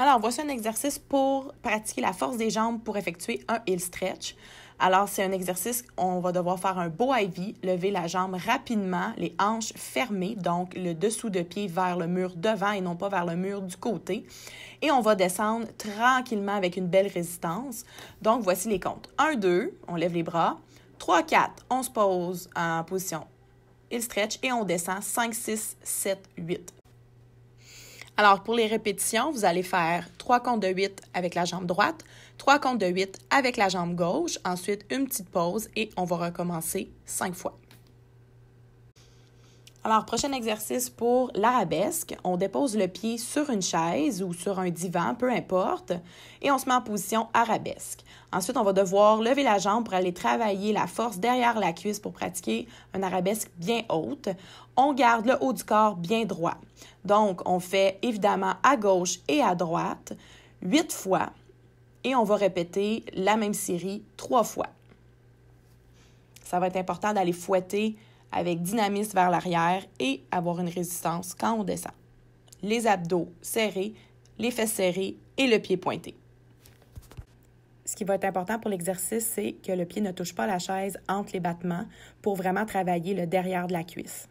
Alors, voici un exercice pour pratiquer la force des jambes pour effectuer un heel stretch. Alors, c'est un exercice, on va devoir faire un bow IV, lever la jambe rapidement, les hanches fermées, donc le dessous de pied vers le mur devant et non pas vers le mur du côté. Et on va descendre tranquillement avec une belle résistance. Donc, voici les comptes. 1, 2, on lève les bras. 3, 4, on se pose en position heel stretch et on descend 5, 6, 7, 8. Alors, pour les répétitions, vous allez faire 3 comptes de 8 avec la jambe droite, 3 comptes de 8 avec la jambe gauche, ensuite une petite pause et on va recommencer 5 fois. Alors, prochain exercice pour l'arabesque. On dépose le pied sur une chaise ou sur un divan, peu importe, et on se met en position arabesque. Ensuite, on va devoir lever la jambe pour aller travailler la force derrière la cuisse pour pratiquer un arabesque bien haute. On garde le haut du corps bien droit. Donc, on fait évidemment à gauche et à droite 8 fois et on va répéter la même série 3 fois. Ça va être important d'aller fouetter avec dynamisme vers l'arrière et avoir une résistance quand on descend. Les abdos serrés, les fesses serrées et le pied pointé. Ce qui va être important pour l'exercice, c'est que le pied ne touche pas la chaise entre les battements pour vraiment travailler le derrière de la cuisse.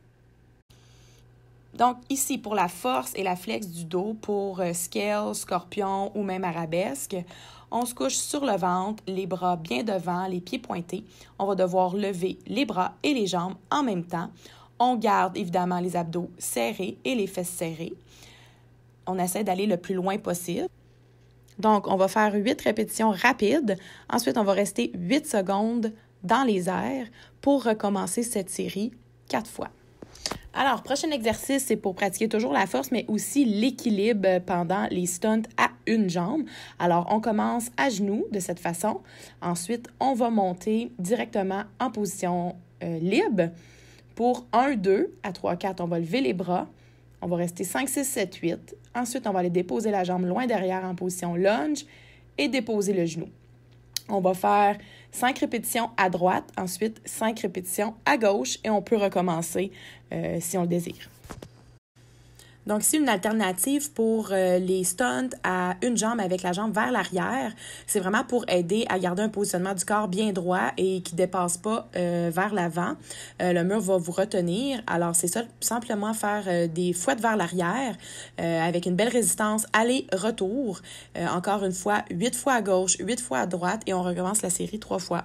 Donc ici, pour la force et la flex du dos, pour scale, scorpion ou même arabesque, on se couche sur le ventre, les bras bien devant, les pieds pointés. On va devoir lever les bras et les jambes en même temps. On garde évidemment les abdos serrés et les fesses serrées. On essaie d'aller le plus loin possible. Donc, on va faire 8 répétitions rapides. Ensuite, on va rester 8 secondes dans les airs pour recommencer cette série 4 fois. Alors, prochain exercice, c'est pour pratiquer toujours la force, mais aussi l'équilibre pendant les stunts à une jambe. Alors, on commence à genoux de cette façon. Ensuite, on va monter directement en position libre. Pour 1, 2, à 3, 4, on va lever les bras. On va rester 5, 6, 7, 8. Ensuite, on va aller déposer la jambe loin derrière en position lunge et déposer le genou. On va faire 5 répétitions à droite, ensuite 5 répétitions à gauche et on peut recommencer si on le désire. Donc, ici, une alternative pour les stunts à une jambe avec la jambe vers l'arrière. C'est vraiment pour aider à garder un positionnement du corps bien droit et qui ne dépasse pas vers l'avant. Le mur va vous retenir. Alors, c'est ça, simplement faire des fouettes vers l'arrière avec une belle résistance aller-retour. Encore une fois, 8 fois à gauche, 8 fois à droite et on recommence la série 3 fois.